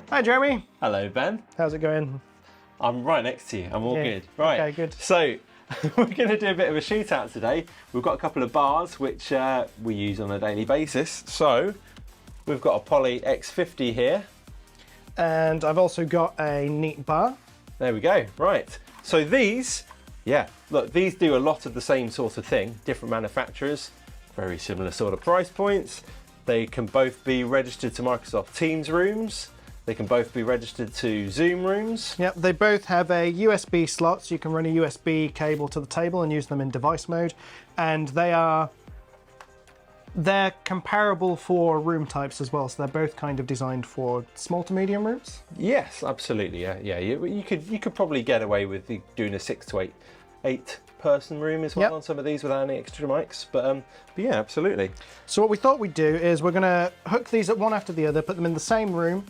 Hi Jeremy. Hello Ben. How's it going? I'm right next to you. I'm all good. Right. Okay, good. So we're going to do a bit of a shootout today. We've got a couple of bars which we use on a daily basis. So we've got a Poly X50 here. And I've also got a Neat Bar. There we go. Right. So these, look, these do a lot of the same sort of thing. Different manufacturers, very similar sort of price points. They can both be registered to Microsoft Teams rooms. They can both be registered to Zoom rooms. Yep, they both have a USB slot, so you can run a USB cable to the table and use them in device mode. And they're comparable for room types as well, so they're both kind of designed for small to medium rooms. Yes, absolutely. Yeah. You could probably get away with doing a 6 to 8 person room as well on some of these without any extra mics. But yeah, absolutely. So what we thought we'd do is we're going to hook these up one after the other, put them in the same room.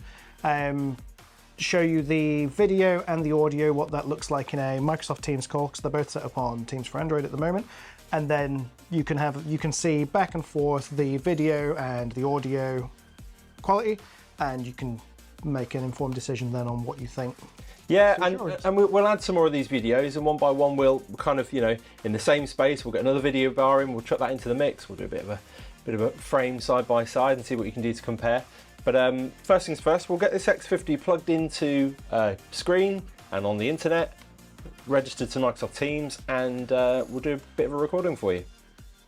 Show you the video and the audio, what that looks like in a Microsoft Teams call, because they're both set up on Teams for Android at the moment. And then you can see back and forth the video and the audio quality, and you can make an informed decision then on what you think. Yeah, and we'll add some more of these videos, and one by one we'll kind of, in the same space, we'll get another video bar in, we'll chuck that into the mix, we'll do a bit of a frame side by side and see what you can do to compare. But first things first, we'll get this X50 plugged into a screen and on the internet, registered to Microsoft Teams, and we'll do a bit of a recording for you.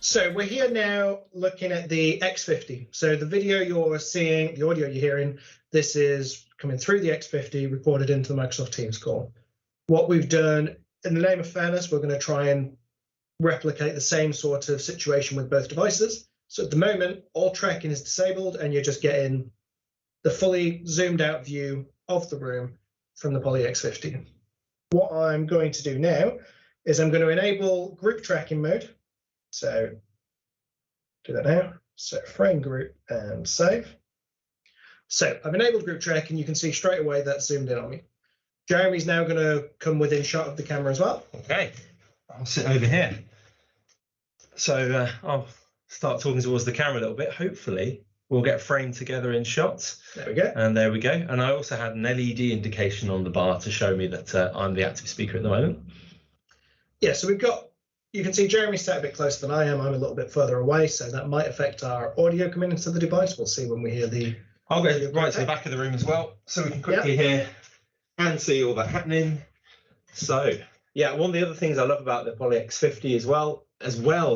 So we're here now looking at the X50. So the video you're seeing, the audio you're hearing, this is coming through the X50, recorded into the Microsoft Teams call. What we've done, in the name of fairness, we're going to try and replicate the same sort of situation with both devices. So at the moment, all tracking is disabled, and you're just getting the fully zoomed out view of the room from the Poly X50. What I'm going to do now is I'm going to enable group tracking mode. So do that now. So frame group and save. So I've enabled group tracking. You can see straight away that's zoomed in on me. Jeremy's now going to come within shot of the camera as well. Okay, I'll sit over here. So I'll start talking towards the camera a little bit. Hopefully we'll get framed together in shots. There we go. And there we go. And I also had an LED indication on the bar to show me that I'm the active speaker at the moment. Yeah, so you can see Jeremy's sat a bit closer than I am. I'm a little bit further away, so that might affect our audio coming into the device. We'll see when we hear the... I'll go right to the back of the room as well, so we can quickly hear and see all that happening. So, yeah, one of the other things I love about the Poly X50 as well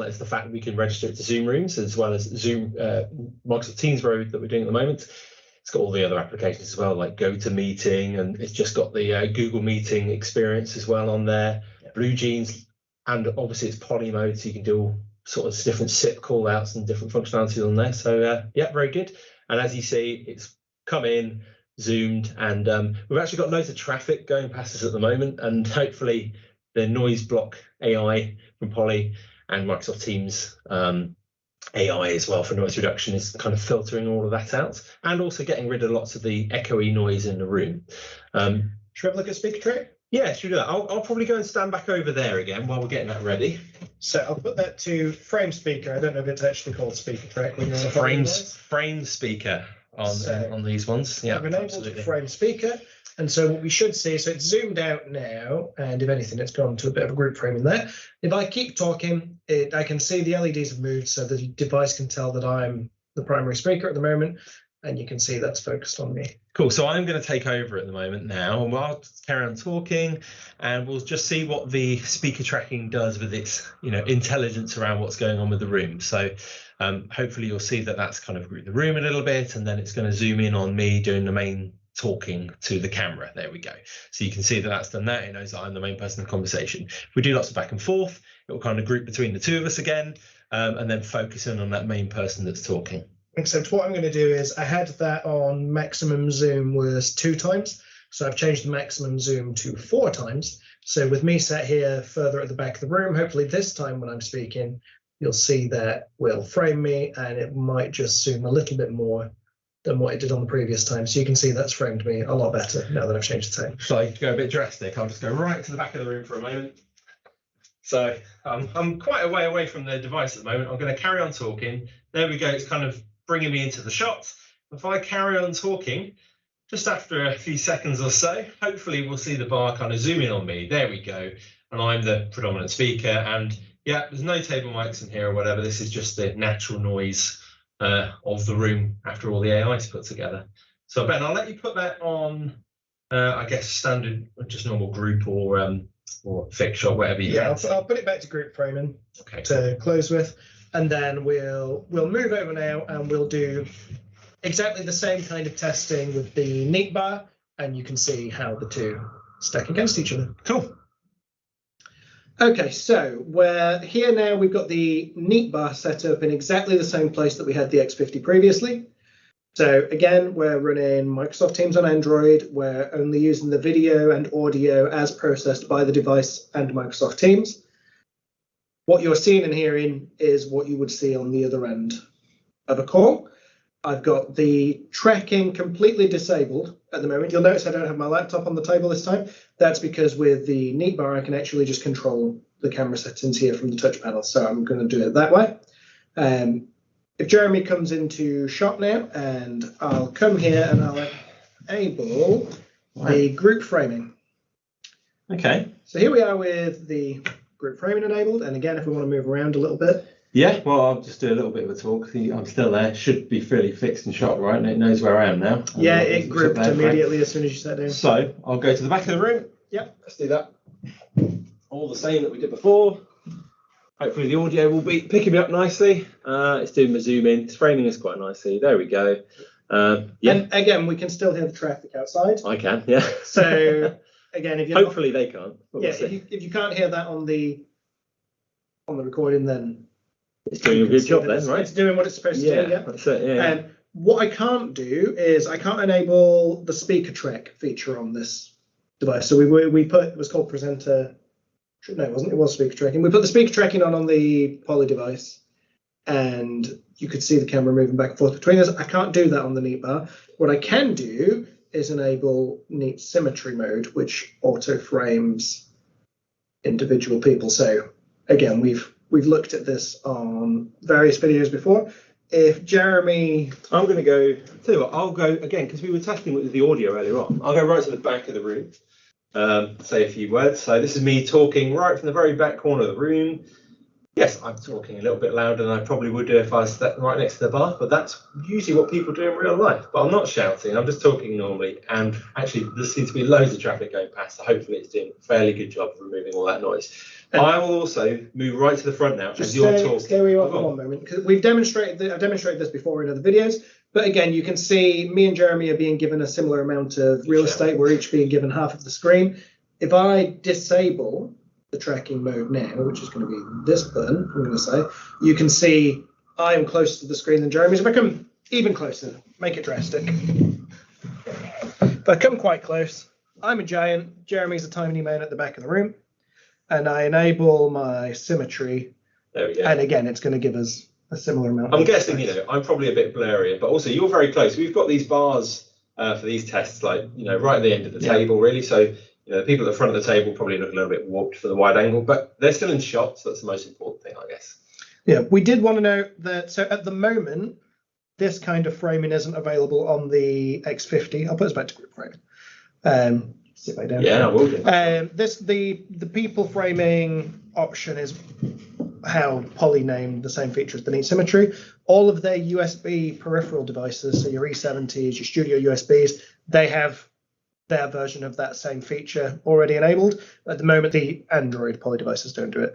as the fact that we can register it to Zoom rooms, as well as Zoom, Microsoft Teams Road that we're doing at the moment. It's got all the other applications as well, like GoToMeeting, and it's just got the Google Meeting experience as well on there. Blue Jeans, and obviously it's poly mode, so you can do all sorts of different SIP call outs and different functionalities on there. So yeah, very good. And as you see, it's come in, zoomed, and we've actually got loads of traffic going past us at the moment, and hopefully the noise block AI from Poly and Microsoft Teams AI as well for noise reduction is kind of filtering all of that out, and also getting rid of lots of the echoey noise in the room. Should we have a look at speaker tray? Yeah, should we do that? I'll probably go and stand back over there again while we're getting that ready. So I'll put that to frame speaker. I don't know if it's actually called speaker track when you're on a frame speaker on these ones. Yeah, I've enabled frame speaker. And so what we should see, so it's zoomed out now, and if anything, it's gone to a bit of a group frame in there. If I keep talking, I can see the LEDs have moved, so the device can tell that I'm the primary speaker at the moment, and you can see that's focused on me. Cool, so I'm going to take over at the moment now, and I'll carry on talking, and we'll just see what the speaker tracking does with its, intelligence around what's going on with the room. So hopefully you'll see that that's kind of grouped the room a little bit, and then it's going to zoom in on me doing the main talking to the camera. There we go. So you can see that that's done that. It knows that I'm the main person in the conversation. If we do lots of back and forth, it will kind of group between the two of us again, and then focus in on that main person that's talking. Except what I'm going to do is I had that on maximum zoom was 2 times. So I've changed the maximum zoom to 4 times. So with me sat here further at the back of the room, hopefully this time when I'm speaking, you'll see that will frame me, and it might just zoom a little bit more than what it did on the previous time. So you can see that's framed me a lot better now that I've changed the time. So I go a bit drastic. I'll just go right to the back of the room for a moment. So I'm quite a way away from the device at the moment. I'm going to carry on talking. There we go. It's kind of bringing me into the shot. If I carry on talking, just after a few seconds or so, hopefully we'll see the bar kind of zoom in on me. There we go. And I'm the predominant speaker. And yeah, there's no table mics in here or whatever. This is just the natural noise of the room after all the AI is put together. So Ben, I'll let you put that on, I guess, standard, just normal group or fixture or whatever you want. I'll put it back to group framing to close with. And then we'll move over now and we'll do exactly the same kind of testing with the Neat Bar, and you can see how the two stack against each other. Cool. Okay, so we're here now. We've got the Neat Bar set up in exactly the same place that we had the X50 previously. So again, we're running Microsoft Teams on Android. We're only using the video and audio as processed by the device and Microsoft Teams. What you're seeing and hearing is what you would see on the other end of a call. I've got the tracking completely disabled at the moment. You'll notice I don't have my laptop on the table this time. That's because with the Neat Bar, I can actually just control the camera settings here from the touch panel. So I'm going to do it that way. If Jeremy comes into shot now, and I'll come here and I'll enable the group framing. Okay. So here we are with the group framing enabled. And again, if we want to move around a little bit. Yeah, well, I'll just do a little bit of a talk. I'm still there. Should be fairly fixed and shot, right? And it knows where I am now. Yeah, it grouped immediately as soon as you sat down. So I'll go to the back of the room. Yep. Let's do that. All the same that we did before. Hopefully the audio will be picking me up nicely. It's doing the zoom in. It's framing us quite nicely. There we go. Yeah. And again, we can still hear the traffic outside. I can, yeah. So again, if you hopefully they can't. Yeah, if you can't hear that on the recording, then it's doing a good job then, right? It's doing what it's supposed to do. Yeah, that's it. Yeah. What I can't do is I can't enable the speaker track feature on this device. So we put, it was called presenter. No, it wasn't. It was speaker tracking. We put the speaker tracking on the Poly device, and you could see the camera moving back and forth between us. I can't do that on the Neat Bar. What I can do is enable Neat Symmetry mode, which auto frames individual people. So again, we've looked at this on various videos before. If Jeremy, I'm going to go. Tell you what, I'll go again because we were testing with the audio earlier on. I'll go right to the back of the room. Say a few words. So this is me talking right from the very back corner of the room. Yes, I'm talking a little bit louder than I probably would do if I was right next to the bar, but that's usually what people do in real life. But I'm not shouting, I'm just talking normally. And actually, there seems to be loads of traffic going past, so hopefully it's doing a fairly good job of removing all that noise. And I will also move right to the front now as you're talking. Stay where you are for one moment, because I've demonstrated this before in other videos. But again, you can see me and Jeremy are being given a similar amount of real estate. We're each being given half of the screen. If I disable the tracking mode now, which is going to be this button, I'm going to say, you can see I am closer to the screen than Jeremy. So if I come even closer, make it drastic. If I come quite close, I'm a giant, Jeremy's a tiny man at the back of the room, and I enable my symmetry. There we go. And again, it's going to give us a similar amount. I'm guessing, I'm probably a bit blurrier, but also you're very close. We've got these bars for these tests, like, right at the end of the table, really. So, the people at the front of the table probably look a little bit warped for the wide angle, but they're still in shot, so that's the most important thing, I guess. Yeah, we did want to note that, so at the moment, this kind of framing isn't available on the X50. I'll put us back to group framing. See if I don't. Yeah, I will do. The people framing option is how Poly named the same feature as the Neat Symmetry. All of their USB peripheral devices, so your E70s, your Studio USBs, they have their version of that same feature already enabled. At the moment, the Android Poly devices don't do it.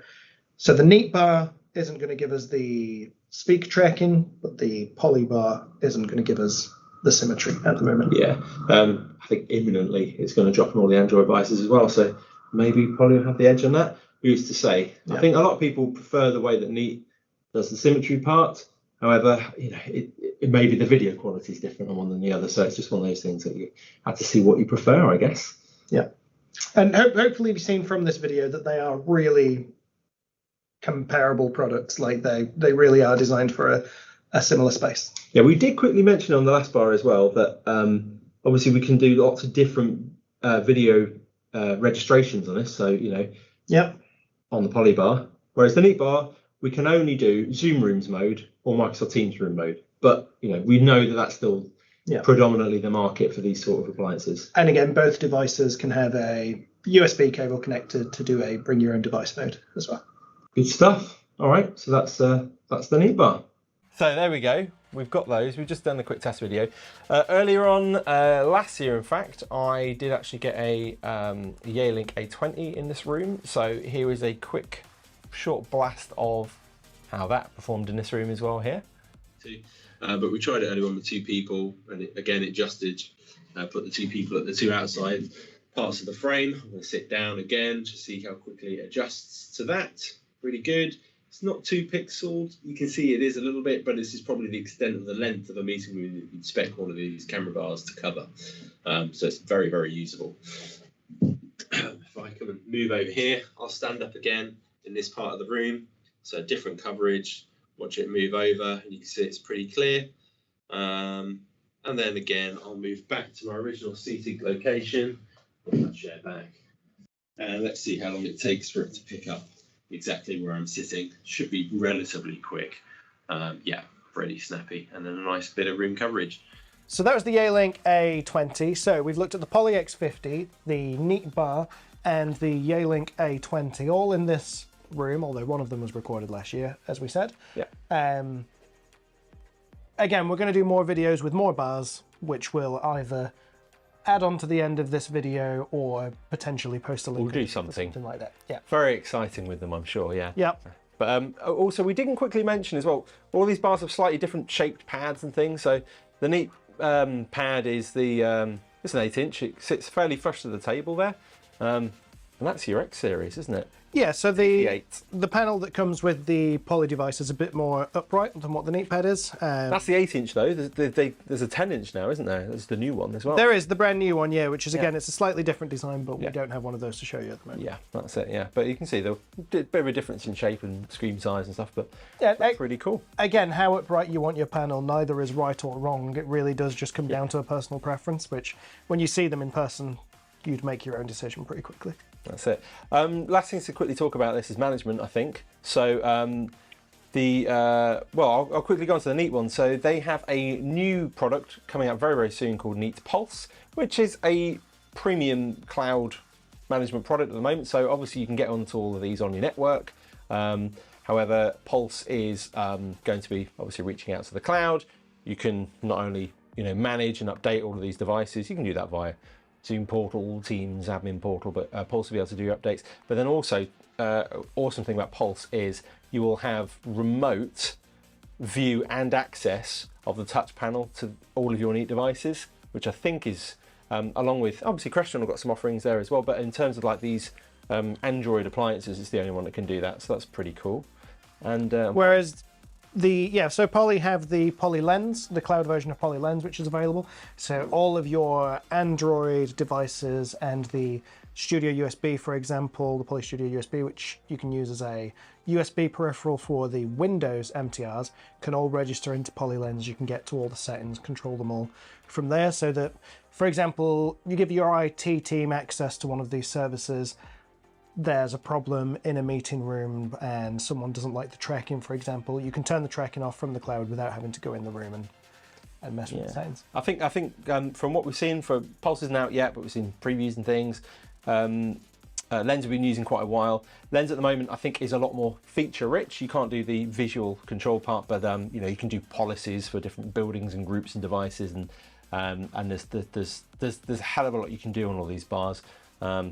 So the Neat Bar isn't going to give us the speaker tracking, but the Poly Bar isn't going to give us the symmetry at the moment. Yeah, I think imminently it's going to drop on all the Android devices as well. So maybe Poly will have the edge on that. Who's to say? Yeah. I think a lot of people prefer the way that Neat does the symmetry part. However, it may be the video quality is different on one than the other. So it's just one of those things that you have to see what you prefer, I guess. Yeah. And hopefully we've seen from this video that they are really comparable products. Like they really are designed for a similar space. Yeah, we did quickly mention on the last bar as well that obviously we can do lots of different video registrations on this. So, on the Poly Bar. Whereas the Neat Bar, we can only do Zoom Rooms mode or Microsoft Teams Room mode. But, we know that that's still predominantly the market for these sort of appliances. And again, both devices can have a USB cable connected to do a bring your own device mode as well. Good stuff. All right, so that's the Neat Bar. So there we go. We've got those. We've just done a quick test video. Earlier on, last year, in fact, I did actually get a Yealink A20 in this room. So here is a quick, short blast of how that performed in this room as well here. But we tried it earlier on with 2 people, and it adjusted, put the 2 people at the 2 outside parts of the frame. I'm going to sit down again to see how quickly it adjusts to that. Really good. It's not too pixeled. You can see it is a little bit, but this is probably the extent of the length of a meeting room that you'd expect one of these camera bars to cover. So it's very, very usable. If I come and move over here, I'll stand up again in this part of the room. So different coverage. Watch it move over, and you can see it's pretty clear. And then again, I'll move back to my original seated location. Put my chair back. And let's see how long it takes for it to pick up exactly where I'm sitting. Should be relatively quick. Yeah, pretty snappy. And then a nice bit of room coverage. So that was the Yealink A20. So we've looked at the Poly X50, the Neat Bar, and the Yealink A20, all in this room, although one of them was recorded last year, as we said. Yeah. Again, we're going to do more videos with more bars, which will either add on to the end of this video or potentially post a link. We'll do something like that. Yeah. Very exciting with them, I'm sure. Yeah. Yeah. But also, we didn't quickly mention as well, all these bars have slightly different shaped pads and things. So the Neat pad is it's an 8-inch. It sits fairly flush to the table there. And that's your X series, isn't it? Yeah, so the panel that comes with the Poly device is a bit more upright than what the Neat pad is. That's the 8-inch though. There's a 10-inch now, isn't there? There's the new one as well. There is the brand new one, yeah, which is again, it's a slightly different design, but we don't have one of those to show you at the moment. Yeah, that's it. Yeah, but you can see there's a bit of a difference in shape and screen size and stuff, but that's really cool. Again, how upright you want your panel, neither is right or wrong. It really does just come down to a personal preference, which when you see them in person, you'd make your own decision pretty quickly. That's it. Last thing to quickly talk about this is management, I think. So I'll quickly go on to the Neat one. So they have a new product coming out very, very soon called Neat Pulse, which is a premium cloud management product at the moment. So obviously you can get onto all of these on your network. However, Pulse is going to be obviously reaching out to the cloud. You can not only manage and update all of these devices, you can do that via Zoom portal, Teams, admin portal, but Pulse will be able to do updates. But then also, awesome thing about Pulse is you will have remote view and access of the touch panel to all of your Neat devices, which I think is, along with, obviously Crestron have got some offerings there as well, but in terms of like these Android appliances, it's the only one that can do that, so that's pretty cool. And whereas so Poly have the Poly Lens, the cloud version of Poly Lens, which is available. So all of your Android devices and the Studio USB, for example, the Poly Studio USB, which you can use as a USB peripheral for the Windows MTRs, can all register into Poly Lens. You can get to all the settings, control them all from there, so that, for example, you give your IT team access to one of these services, there's a problem in a meeting room and someone doesn't like the tracking, for example, you can turn the tracking off from the cloud without having to go in the room and mess with the settings. I think from what we've seen, Pulse isn't out yet, but we've seen previews and things. Lens we've been using quite a while. Lens at the moment I think is a lot more feature rich. You can't do the visual control part, but you can do policies for different buildings and groups and devices, and there's a hell of a lot you can do on all these bars. They're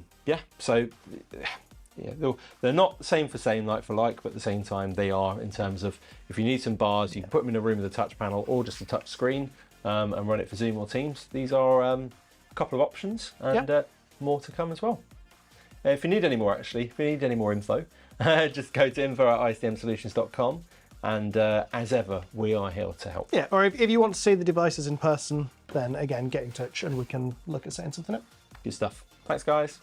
not same for same, like for like, but at the same time they are, in terms of if you need some bars, you can put them in a room with a touch panel or just a touch screen and run it for Zoom or Teams. These are a couple of options, and more to come as well. If you need any more info, just go to info@icmsolutions.com, and as ever, we are here to help. Yeah, or if you want to see the devices in person, then again, get in touch and we can look at setting something up. Good stuff. Thanks, guys.